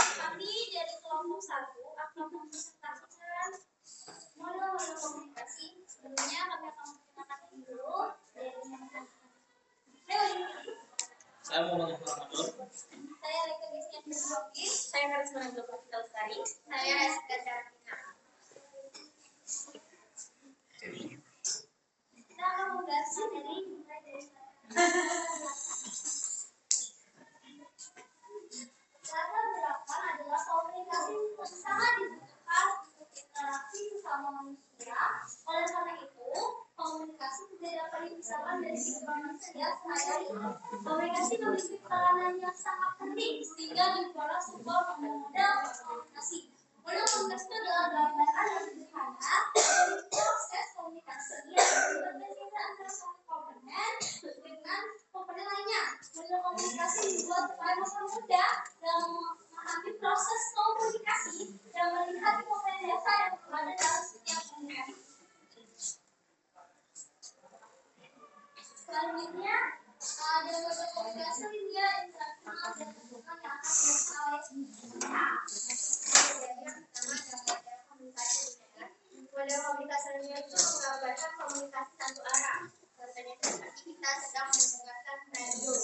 Tapi dari kelompok 1 akan mempresentasikan model-model komunikasi. Sebelumnya kami akan memperkenalkan dulu dari saya mau mengenalkan saya Rika Gisnya Biologi, saya Karisma Nagapati Lestari, saya Eska Carmina. Kita akan membahas materi mulai dari kata gerakan adalah komunikasi yang sangat dibutuhkan untuk interaksi sesama manusia. Oleh karena itu, komunikasi tidak dapat dipisahkan dari kehidupan manusia sehari-hari. Komunikasi memiliki peranan yang sangat penting sehingga dibuatlah sebuah model komunikasi. Model komunikasi itu adalah gambaran yang sederhana dari proses komunikasi yang berbeda antara satu komponen dengan komponen lainnya. Model komunikasi dibuat supaya mempermudah dalam memahami proses komunikasi dan melihat komponen data yang berada dalam setiap komunikasi. Selanjutnya ada model komunikasi linear, interaksional, dan hubungan yang akan dilakukan oleh kita. Jadi yang pertama adalah komunikasi linear. Model komunikasi linear itu menggambarkan komunikasi satu arah. Contohnya seperti kita sedang mendengarkan radio.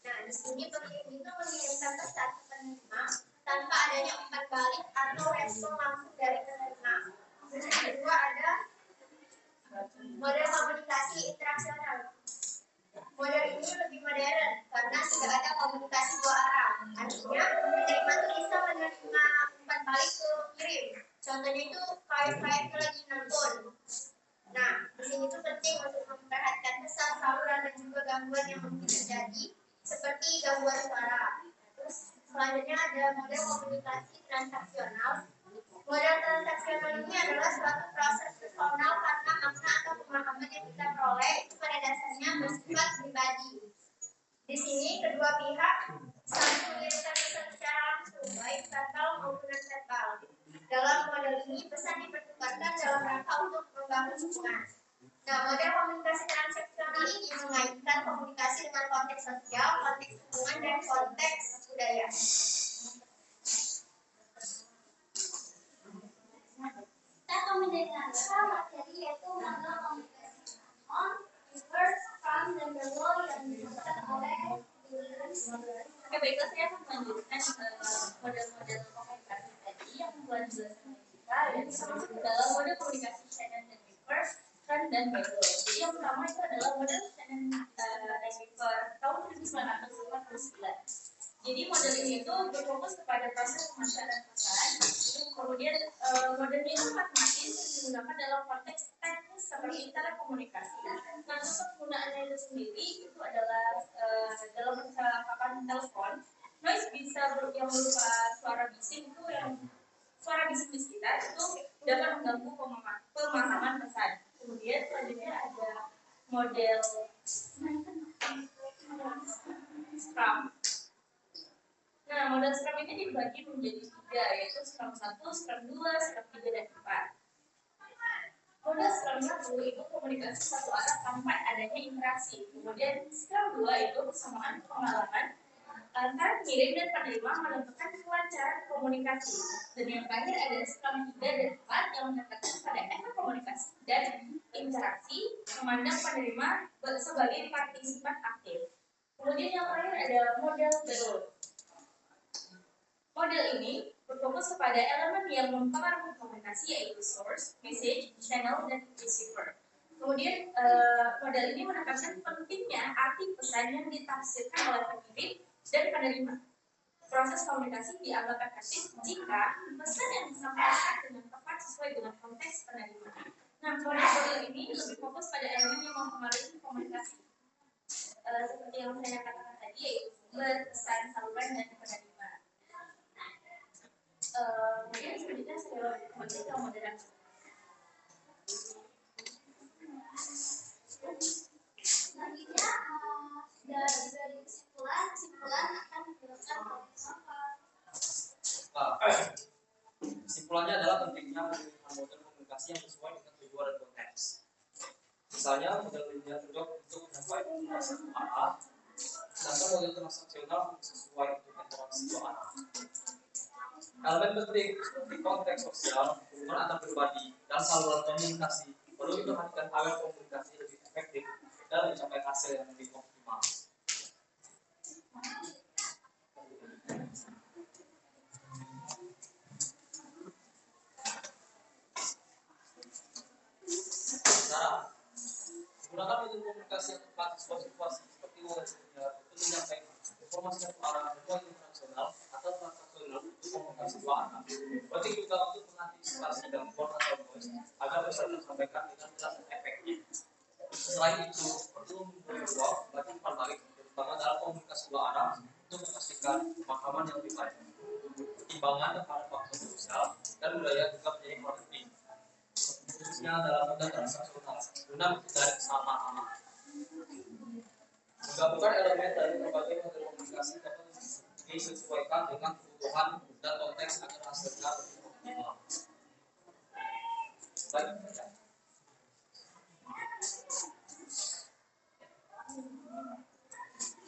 Nah, di sini pengirim itu mengirimkan pesan ke penerima tanpa adanya umpan balik atau respon langsung dari penerima. Terus yang kedua ada model komunikasi interaksional. Model ini lebih modern karena tidak ada komunikasi dua arah. Artinya penerima itu bisa menerima umpan balik ke pengirim. Contohnya itu kayak lagi nonton. Nah, di sini tuh penting untuk memperhatikan pesan, saluran dan juga gangguan yang mungkin terjadi, seperti gangguan suara. Terus selanjutnya ada model komunikasi transaksional. Model transaksional ini adalah suatu proses personal karena makna atau pemahaman yang kita peroleh itu pada dasarnya bersifat pribadi. Di sini kedua pihak saling mengirimkan pesan secara langsung, baik verbal maupun non-verbal. Dalam model ini pesan dipertukarkan dalam rangka untuk membangun hubungan. Nah, model komunikasi transaksional ini mengaitkan komunikasi dengan konteks sosial, konteks hubungan, dan konteks budaya. Kita akan mendengarkan materi yaitu model komunikasi on, reverse, from, dan verbal yang dibuat oleh Williams. Oke, baiklah saya akan melanjutkan model-model komunikasi tadi yang telah dijelaskan kita, yaitu termasuk dalam model komunikasi Shannon dan reverse, trend dan verbal. Jadi yang pertama itu adalah model Shannon dan reverse tahun 1949. Jadi model ini itu berfokus kepada proses pemasyarakatan pesan. Kemudian modelnya itu pragmatis digunakan dalam konteks teknis seperti telekomunikasi. Nah, untuk penggunaannya itu sendiri itu adalah dalam percakapan telepon, noise bisa yang berupa suara bising itu yang suara bising kita itu dapat mengganggu pemahaman pesan. Kemudian selanjutnya ada model Scrum. Nah, model Scrum ini dibagi menjadi 3, yaitu Scrum 1, Scrum 2, Scrum 3, dan 4. Model Scrum 1 itu komunikasi satu arah tanpa adanya interaksi. Kemudian Scrum 2 itu kesamaan pengalaman antara pengirim dan penerima menentukan kelancaran komunikasi. Dan yang terakhir ada Scrum 3 dan 4 yang menekankan pada efek komunikasi dan interaksi, memandang penerima sebagai partisipan aktif. Kemudian yang terakhir ada model Berlin. Model ini berfokus kepada elemen yang mempengaruhi komunikasi yaitu source, message, channel, dan receiver. Kemudian model ini menekankan pentingnya arti pesan yang ditafsirkan oleh pengirim dan penerima. Proses komunikasi dianggap efektif jika pesan yang disampaikan dengan tepat sesuai dengan konteks penerima. Nah, model ini lebih fokus pada elemen yang mempengaruhi komunikasi. Seperti yang saya katakan tadi yaitu sumber, pesan, saluran, dan penerima. Kemudian selanjutnya saya kembali ke model yang Selanjutnya dari kesimpulan akan dijelaskan oleh Kesimpulannya adalah pentingnya memiliki model komunikasi yang sesuai dengan tujuan dan konteks. Misalnya, model linear cocok untuk menyampaikan informasi AA, Sedangkan model transaksional sesuai untuk interaksi dua arah. Elemen penting seperti konteks sosial, hubungan antar pribadi, dan saluran komunikasi perlu diperhatikan agar komunikasi lebih efektif dan mencapai hasil yang lebih optimal. Cara gunakan metode komunikasi yang tepat sesuai situasi seperti wajibnya untuk menyampaikan informasi satu arah sesuai internasional atau transaksional untuk komunikasi dua arah. Penting juga untuk mengantisipasi gangguan atau noise agar bisa disampaikan dengan jelas dan efektif. Selain itu, perlu memberi ruang bagi umpan balik, terutama dalam komunikasi dua arah untuk memastikan pemahaman yang lebih baik. Pertimbangan terhadap faktor sosial dan budaya juga menjadi peran penting, khususnya dalam modal transaksional guna menghindari kesalahpahaman. Menggabungkan elemen dari berbagai model komunikasi dapat disesuaikan dengan kebutuhan dan konteks agar hasilnya lebih optimal. Baik,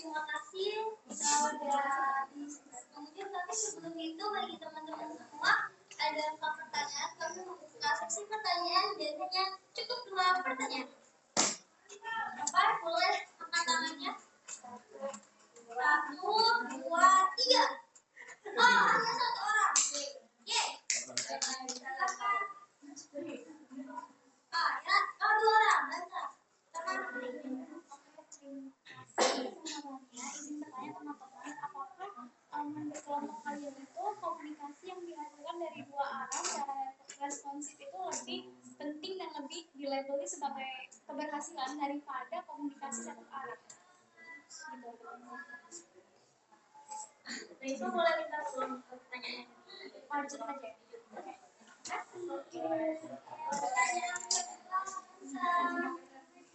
Terima kasih sudah kemudian, tapi sebelum itu bagi teman-teman semua ada 4 pertanyaan. Kami membuka sesi pertanyaan dan hanya cukup 2 pertanyaan. Apa boleh angkat tangannya? 1, 2, 3. Oh, hanya 1 orang. Yeay. Silakan. Ya, 2 orang. Baiklah. Sebenarnya izin bertanya teman-teman, apakah menurut kelompok kalian itu komunikasi yang dihasilkan dari 2 arah secara responsif itu lebih penting dan lebih dilabeli sebagai keberhasilan daripada komunikasi satu arah? Nah itu boleh minta tolong pertanyaannya. Lanjut aja.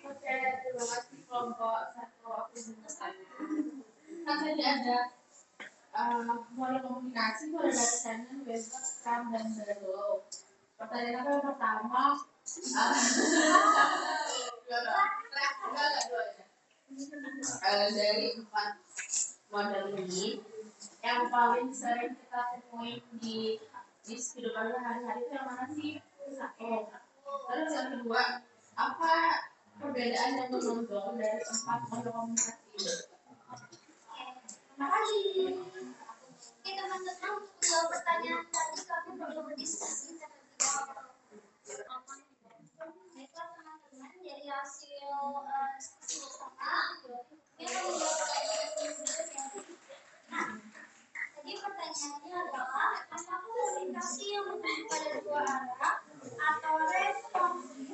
Oke, terima kasih kelompok 1 aktivitas. Kan tadi ada model komunikasi itu ada Shannon, Weber, Kahn, dan Berlow. Pertanyaan aku yang pertama, dari 4 model ini, yang paling sering kita temui di kehidupan sehari-hari itu yang mana sih? Terus yang kedua, apa perbedaan yang menonjol dari 4 model komunikasi ini? Terima kasih. Oke teman-teman, untuk menjawab pertanyaan tadi kami perlu berdiskusi terlebih dahulu. Baiklah teman-teman, dari hasil diskusi bersama, yang menjawab pertanyaan berikutnya. Nah, tadi pertanyaannya adalah apakah komunikasi yang menuju pada 2 arah atau responsif?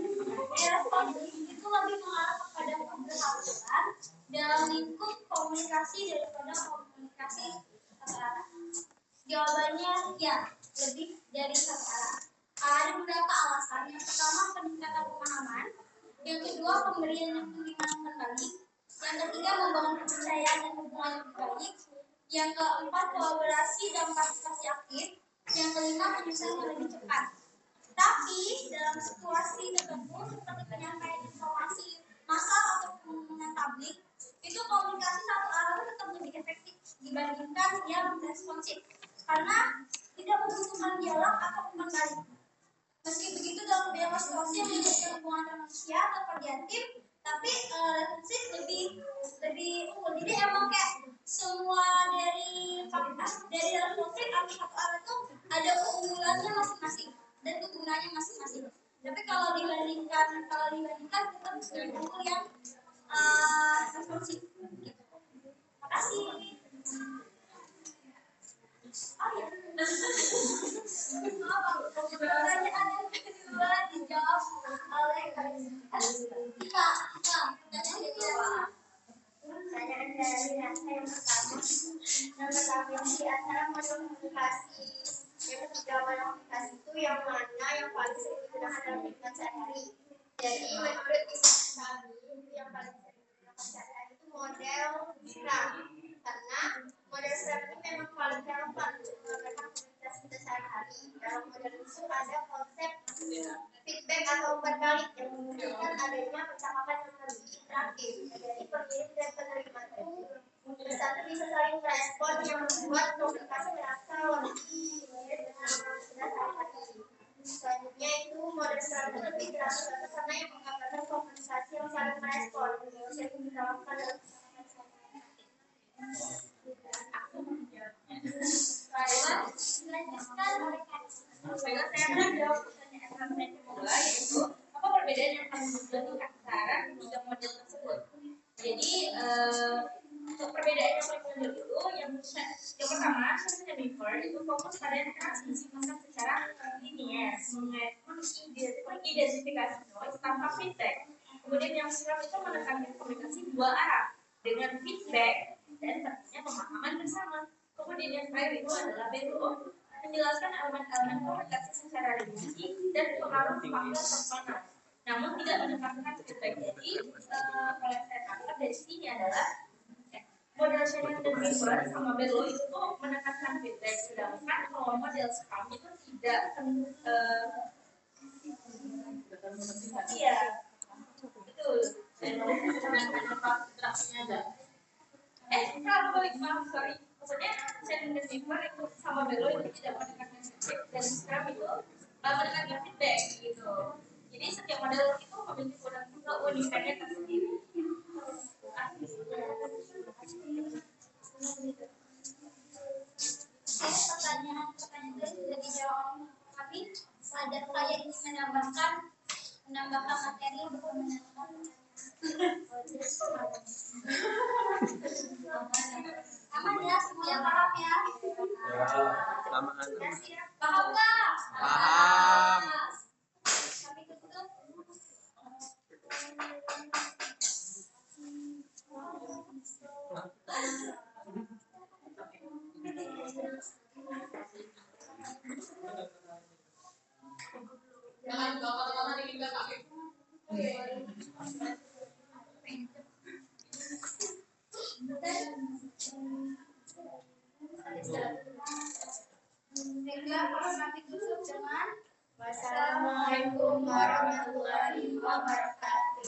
Responsif itu lebih mengarah kepada keberhasilan dalam lingkup komunikasi daripada komunikasi satu arah. Jawabannya ya, lebih dari satu arah. Ada beberapa alasan. Yang pertama, peningkatan pemahaman. Yang kedua, pemberian yang penerimaan balik. Yang ketiga, membangun kepercayaan dan hubungan yang baik. Yang keempat, kolaborasi dan partisipasi aktif. Yang kelima, penyelesaian yang lebih cepat. Tapi dalam situasi tertentu seperti penyampaian informasi massal atau pengumuman publik, itu komunikasi satu arah tetap lebih efektif dibandingkan yang responsif karena tidak membutuhkan dialog atau umpan balik. Meski begitu, dalam beberapa situasi yang melibatkan hubungan manusia atau variatif, tapi responsif lebih unggul. Jadi emang kayak semua dari responsif atau satu arah itu ada keunggulannya masing-masing dan kegunaannya masing-masing. Tapi kalau dibandingkan tetap lebih unggul yang responsif. Terima kasih. Oh ya. Pertanyaan yang kedua dijawab oleh kita. Pertanyaan dari Rasa yang pertama. Yang pertama di antara model komunikasi yang ketiga model komunikasi itu yang mana yang paling sering digunakan dalam kehidupan sehari-hari? Jadi menurut kami yang paling sering digunakan sehari-hari itu model Scrum, karena model Scrum ini memang paling relevan untuk menggunakan komunikasi kita sehari-hari. Dalam model itu ada konsep feedback atau umpan balik yang memungkinkan adanya percakapan yang lebih interaktif. Jadi pengirim dan penerima itu Satu bisa saling merespon yang membuat komunikasi terasa lebih selanjutnya itu model strategi lebih terasa karena yang menggambarkan komunikasi yang saling merespon yang diterapkan dalam Baiklah, saya akan jawab pertanyaan yang kedua, yaitu apa perbedaan yang paling muncul antara tiga model tersebut. Jadi untuk perbedaan yang paling muncul itu yang pertama, Jennifer itu fokus pada transmisi pesan secara linier, mengidentifikasi noise tanpa feedback. Kemudian yang Scrum itu menekankan komunikasi dua arah dengan feedback dan tentunya pemahaman bersama. Kemudian yang terakhir itu adalah Belo, menjelaskan elemen-elemen komunikasi secara rinci dan pengaruh faktor personal, namun tidak menekankan feedback. Jadi kalau yang saya tangkap dari sini adalah model Shannon dan Weaver sama Belo itu tuh menekankan feedback, sedangkan kalau model Scrum itu tidak iya betul. Kalau balik maaf, sorry. Maksudnya Shannon dan Weaver itu sama Belo itu tidak menekankan feedback dan Scrum itu menekankan feedback gitu. Jadi setiap model itu memiliki keunikannya tersendiri. pertanyaan sudah dijawab, tapi ada saya ingin menambahkan materi untuk menanyakan aman ya, semuanya paham ya? Aman. Paham nggak? Paham. Kami tutup. Jangan bawa kata-kata di kita pakai. Wassalamualaikum warahmatullahi wabarakatuh.